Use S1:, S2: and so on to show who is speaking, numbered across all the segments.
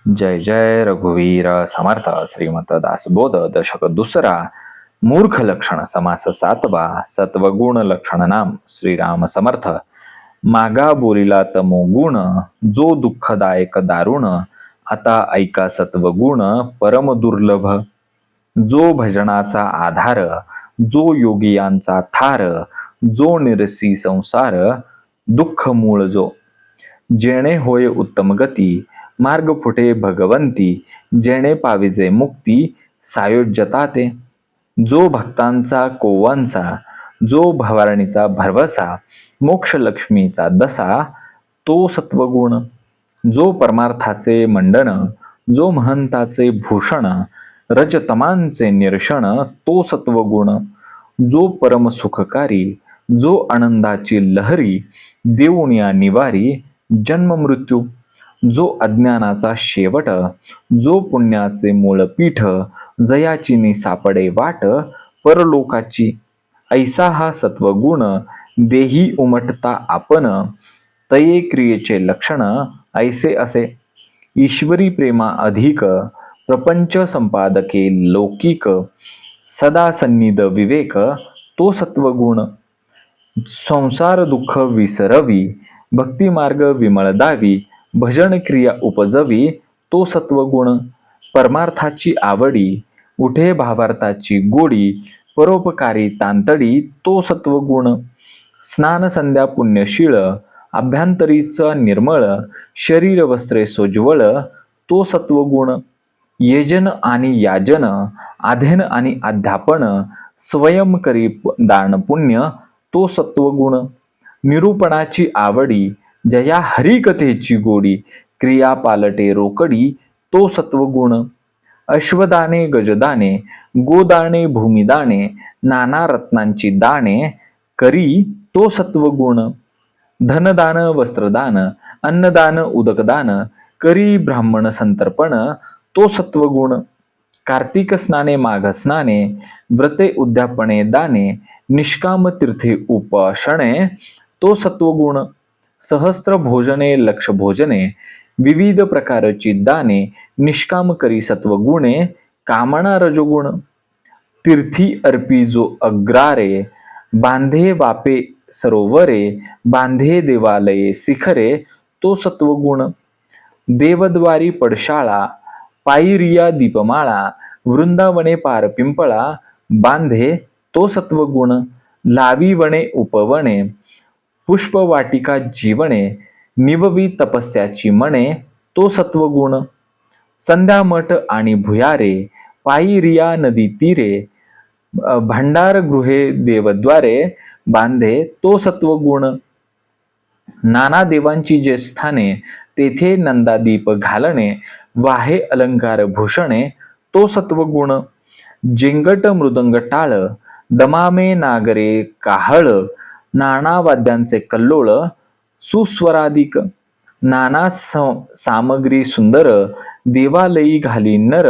S1: जय जय रघुवीर समर्थ श्रीमत दासबोध दशक दुसरा मूर्ख लक्षण समास सातवा सत्वगुण लक्षण नाम श्रीराम समर्थ मागा बोलिला तमो गुण जो दुःखदायक दारुण आता ऐका सत्वगुण परम दुर्लभ जो भजनाचा आधार जो योगियांचा थार जो निरसी संसार दुःख मूळ जो जेणे होय उत्तम गती मार्ग फुटे भगवंती जेणे पाविजे मुक्ती सायोज्यता ते जो भक्तांचा कोवांचा जो भवारणीचा भरवसा मोक्ष लक्ष्मीचा दसा तो सत्वगुण जो परमार्थाचे मंडन जो महंताचे भूषण रजतमांचे निरशण तो सत्वगुण जो परम सुखकारी जो आनंदाची लहरी देऊन या निवारी जन्म मृत्यू जो अज्ञानाचा शेवट जो पुण्याचे मूळ पीठ जयाची सापडे वाट परलोकाची ऐसा हा सत्वगुण देही उमटता आपण तये क्रियेचे लक्षण ऐसे असे ईश्वरी प्रेमा अधिक प्रपंच संपादके लौकिक सदा सन्निध विवेक तो सत्वगुण संसार दुःख विसरवी भक्ती मार्ग विमळदावी भजन क्रिया उपजवी तो सत्वगुण परमार्थाची आवडी उठे भावार्थाची गोडी परोपकारी तांतडी तो सत्वगुण स्नान संध्या पुण्यशीळ अभ्यंतरीचा निर्मळ शरीर वस्त्रे सोज्वळ तो सत्वगुण येजन आणि याजन आधेन आणि अध्यापन स्वयं करी दान पुण्य तो सत्वगुण निरूपणाची आवडी जया हरिकथेची गोडी क्रिया पालटे रोकडी तो सत्वगुण अश्वदाने गजदाने गोदाणे भूमिदाने नाना रत्नांची दाणे करी तो सत्वगुण धनदान वस्त्रदान अन्नदान उदकदान करी ब्राह्मण संतर्पण तो सत्वगुण कार्तिक स्नाने माघ स्नाने व्रते उद्यापने दाने निष्काम तीर्थे उपासने तो सत्वगुण सहस्त्र भोजने लक्ष भोजने विविध प्रकारची दाने निष्काम करी सत्वगुणे कामना रजोगुण तीर्थी अर्पी जो अग्रारे बांधे वापे सरोवरे बांधे देवालये शिखरे तो सत्वगुण देवद्वारी पडशाळा पायरिया दीपमाळा वृंदावने पार पिंपळा बांधे तो सत्वगुण लावी वने उपवने पुष्पवाटिका जीवने निववी तपस्याची मणे तो सत्वगुण संध्यामठ आणि भुयारे पायरिया नदी तीरे भंडारगृहे देवद्वारे बांधे तो सत्वगुण नाना देवांची जे स्थाने तेथे नंदादीप घालणे वाहे अलंकार भूषणे तो सत्वगुण जिंगट मृदंग टाळ दमामे नागरे काहळ नाना वाद्यांचे कल्लोळ सुस्वराधिक नाना सामग्री सुंदर देवालयी घाली नर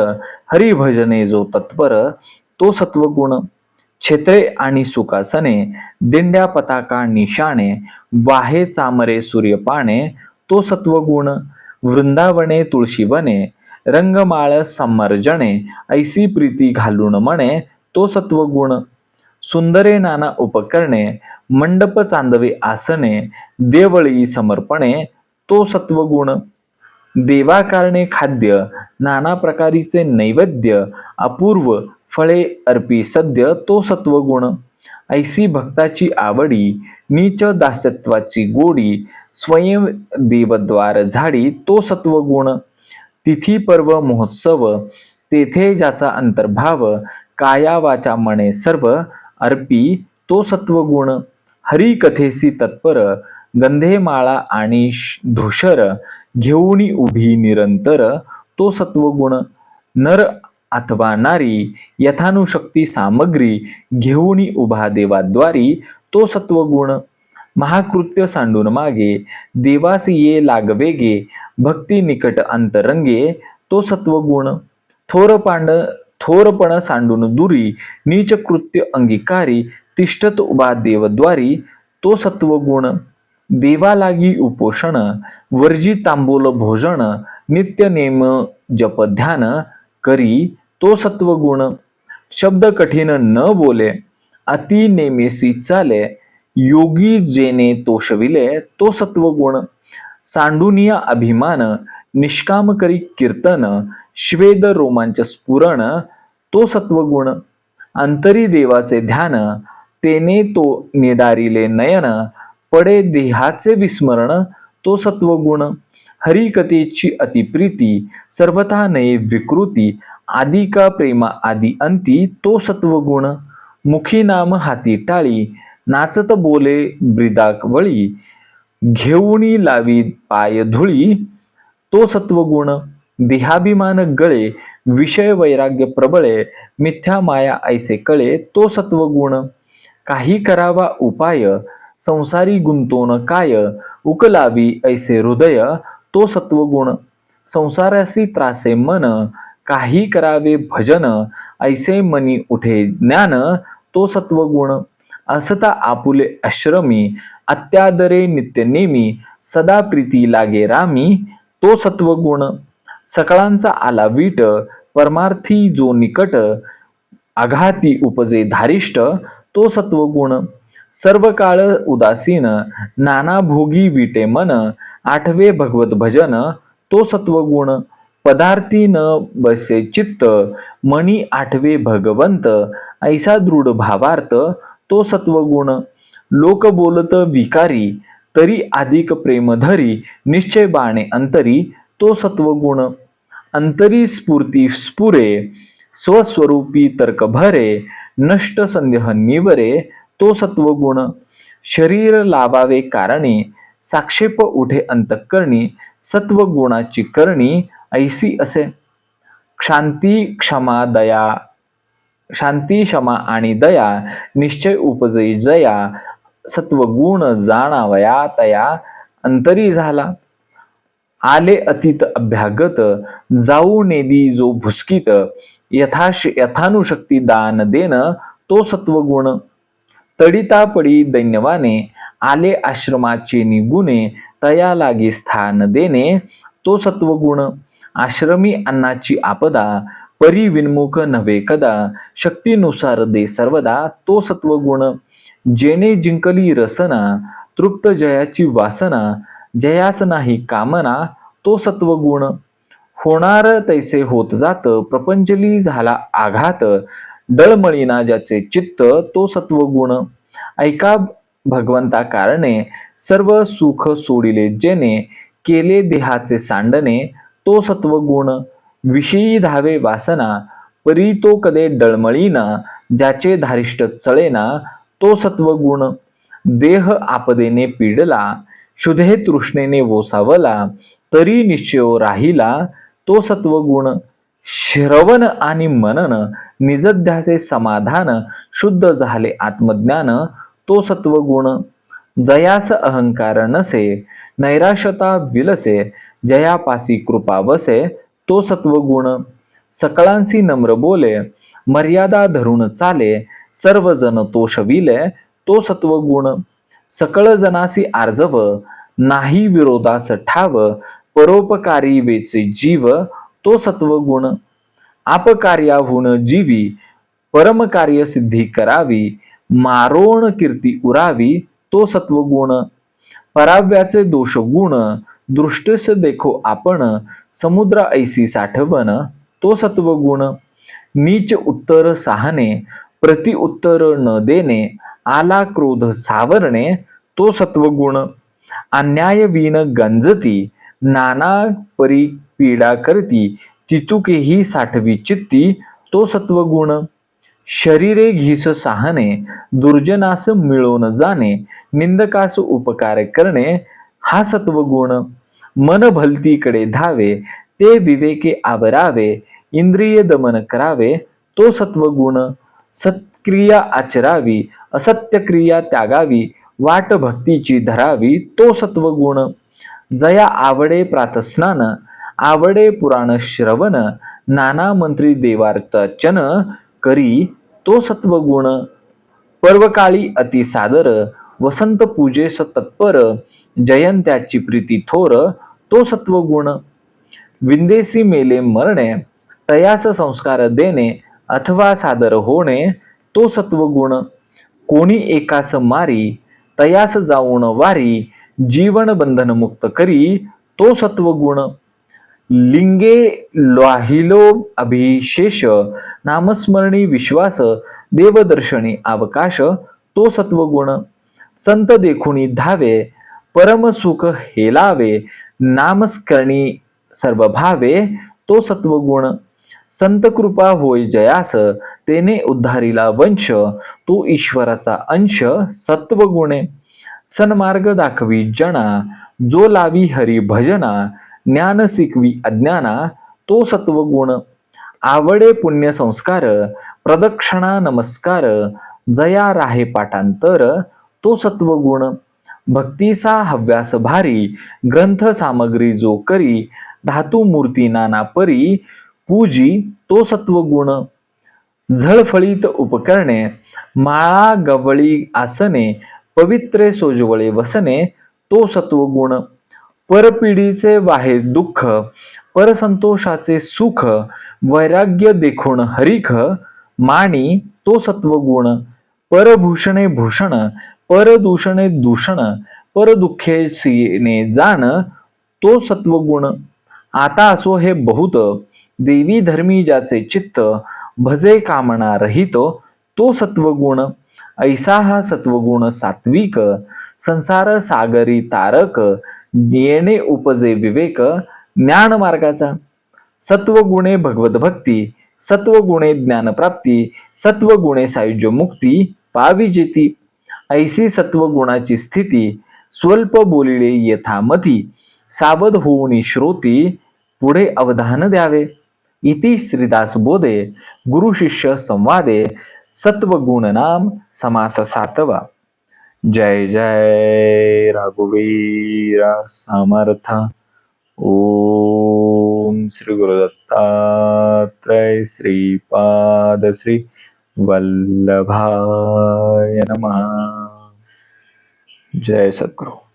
S1: हरिभजने जो तत्पर तो सत्वगुण छेत्रे आणि सुखासने दिंड्या पताका निशाणे वाहे चामरे सूर्यपाणे तो सत्वगुण वृंदावने तुळशीवने रंगमाळ समर्जणे ऐसी प्रीती घालून म्हणे तो सत्वगुण सुंदरे नाना उपकरणे मंडप चांदवे आसने देवळी समर्पणे तो सत्वगुण देवाकारणे खाद्य नाना प्रकारीचे नैवेद्य अपूर्व फळे अर्पी सद्य तो सत्वगुण ऐसी भक्ताची आवडी नीच दास्यत्वाची गोडी स्वयं देवद्वार झाडी तो सत्वगुण तिथी पर्व महोत्सव तेथे ज्याचा अंतर्भाव काया वाचा मने सर्व अर्पी तो सत्वगुण हरिकथेसी तत्पर गंधे माळा आणि धूषर घेऊनी उभी निरंतर तो सत्वगुण नर अथवा नारी यथानुशक्ती सामग्री घेऊनी उभा देवाद्वारी तो सत्वगुण महाकृत्य सांडून मागे देवास ये लागवेगे भक्ती निकट अंतरंगे तो सत्वगुण थोरपण सांडून दुरी नीच कृत्य अंगीकारी तिष्ठत उभा देवद्वारी तो सत्वगुण देवा लागी उपोषण वर्जी तांबूल भोजन नित्य नेम जप ध्यान करी तो सत्वगुण. शब्द कठीण न बोले अति नेमेसी चाले योगी जेने तोषविले तो सत्वगुण. सांडुनिया अभिमान निष्काम करी कीर्तन श्वेद रोमांच स्फुरण तो सत्वगुण. अंतरी देवाचे ध्यान तेने तो निडारिले नयन पडे देहाचे विस्मरण तो सत्वगुण. हरिकथेची अतिप्रीती सर्वथा नये विकृती आदिका प्रेमा आदि अंती तो सत्वगुण. मुखी नाम हाती टाळी नाचत बोले ब्रिदाक वळी घेऊनी लावी पाय धुळी तो सत्वगुण. देहाभिमान गळे विषय वैराग्य प्रबळे मिथ्या माया ऐसे कळे तो सत्वगुण. काही करावा उपाय संसारी गुंतोन काय उकलावी ऐसे हृदय तो सत्वगुण. संसारासी त्रासे मन काही करावे भजन ऐसे मनी उठे ज्ञान तो सत्वगुण. असता आपुले आश्रमी अत्यादरे नित्य नेमी सदा प्रीती लागे रामी तो सत्वगुण. सकळांचा आला वीट परमार्थी जो निकट आघाती उपजे धारिष्ट तो सत्वगुण. सर्व काळ उदासीन नाना भोगी विटे मन आठवे भगवत भजन तो सत्वगुण. पदार्थी न बसे चित्त मनी आठवे भगवंत ऐसा दृढ भावार्थ तो सत्वगुण. लोक बोलत विकारी तरी अधिक प्रेम धरी निश्चय बाणे अंतरी तो सत्वगुण. अंतरी स्फूर्ती स्फुरे स्वस्वरूपी तर्क भरे नष्ट संदेह निवरे तो सत्वगुण. शरीर लावावे कारणी साक्षेप उठे अंतःकरणी सत्वगुणाची करणी ऐसी असे. शांती क्षमा आणि दया निश्चय उपजई जया सत्वगुण जाणावया तया अंतरी झाला. आले अतीत अभ्यागत जाऊ नेदी जो भुसकीत यथानुशक्ती दान देन तो सत्वगुण. तडितापडी दैन्यवाने आले आश्रमाचे निगुणे तया लागी स्थान देणे तो सत्वगुण. आश्रमी अन्नाची आपदा परी विन्मुख नव्हे कदा शक्तीनुसार दे सर्वदा तो सत्वगुण. जेणे जिंकली रसना तृप्त जयाची वासना जयास नाही कामना तो सत्वगुण. होणार तैसे होत जात प्रपंचली झाला आघात डळमळीना ज्याचे चित्त तो सत्वगुण. ऐका भगवंता कारणे सर्व सुख सोडिले जेने केले देहाचे सांडणे तो सत्वगुण. विषयी धावे वासना परी तो कदे डळमळीना ज्याचे धारिष्ट चळेना तो सत्वगुण. देह आपदेने पीडला शुधे तृष्णेने वोसावला तरी निश्चयो राहिला तो सत्वगुण. श्रवण आणि मनन निजध्याचे समाधान शुद्ध झाले आत्मज्ञान तो सत्वगुण. जयास अहंकार नसे नैराश्यता विलसे जयापासी कृपा बसे तो सत्वगुण. सकळांसी नम्र बोले मर्यादा धरून चाले सर्वजन तोषविले तो सत्वगुण. सकळ जनासी आर्जव नाही विरोधास ठाव परोपकारी वेचे जीव तो सत्वगुण. आपकार्याहून जीवी परमकार्य सिद्धी करावी मारोण कीर्ती उरावी तो सत्वगुण. पराव्याचे दोष गुण दृष्टीस देखो आपण समुद्र ऐसी साठवण तो सत्वगुण. नीच उत्तर साहने प्रति उत्तर न देणे आला क्रोध सावरणे तो सत्वगुण. अन्याय विन गंजती नाना परी पीडा करती तितुकेही साठवी चित्ती तो सत्वगुण. शरीरे घीस साहने दुर्जनास मिळवून जाणे निंदकास उपकार करणे हा सत्वगुण. मन भलतीकडे धावे ते विवेके आवरावे इंद्रिय दमन करावे तो सत्वगुण. सत्क्रिया आचरावी असत्य क्रिया त्यागावी वाट भक्तीची धरावी तो सत्वगुण. जया आवडे प्रातस्नान आवडे पुराण श्रवण नाना मंत्री देवार्चन करी तो सत्वगुण. पर्वकाळी अति सादर वसंत पूजेस तत्पर जयंत्याची प्रीती थोर तो सत्वगुण. विंदेसी मेले मरणे, तयास संस्कार देणे अथवा सादर होणे तो सत्वगुण. कोणी एकास मारी तयास जाऊन वारी, जीवन बंधन मुक्त करी तो सत्वगुण. लिंगे ल्वाहिलो अभिशेष, नामस्मरणी विश्वास, देवदर्शनी अवकाश तो सत्वगुण. संत देखुनी धावे, परम सुख हेलावे, नामस्करणी सर्व भावे तो सत्वगुण. संत कृपा होय जयास, तेने उद्धारिला वंश, तो ईश्वराचा अंश सत्वगुणे. सन्मार्ग दाखवी जना, जो लावी हरी भजना, ज्ञान शिकवी अज्ञाना तो सत्वगुण. आवडे पुण्य संस्कार, प्रदक्षिणा नमस्कार, जया राहे पाठांतर तो सत्वगुण. भक्तीचा हव्यास भारी, ग्रंथ सामग्री जो करी, धातू मूर्ती नाना परी पूजी तो सत्वगुण. झळफळीत उपकरणे, माळा गवळी आसने, पवित्रे सोजवळे वसने तो सत्वगुण. परपिढीचे वाहे दुःख, परसंतोषाचे सुख, वैराग्य देखून हरिख मानी तो सत्वगुण. परभूषणे भूषण, परदूषणे दूषण, परदुःखे सीने जाण तो सत्वगुण. आता असो हे बहुत, देवी धर्मी ज्याचे चित्त, भजे कामना रहित तो सत्वगुण. ऐसा हा सत्वगुण सात्विक, संसार सागरी तारक, येणे उपजे विवेक ज्ञान मार्गाचा. सत्वगुणे भगवत भक्ती, सत्वगुणे ज्ञानप्राप्ती, सत्वगुणे सायुज्य मुक्ती पाविजेती. ऐसी सत्वगुणाची स्थिती, स्वल्प बोलिले यथामती, सावध होऊनी श्रोती पुढे अवधान द्यावे. इति श्रीदास बोधे गुरु शिष्य संवादे सत्वगुण नाम समास 7वा. जय जय रघुवीर समर्थ. ओम श्री गुरुदत्तात्रय श्रीपाद श्री वल्लभाय नमः. जय सद्गुरु.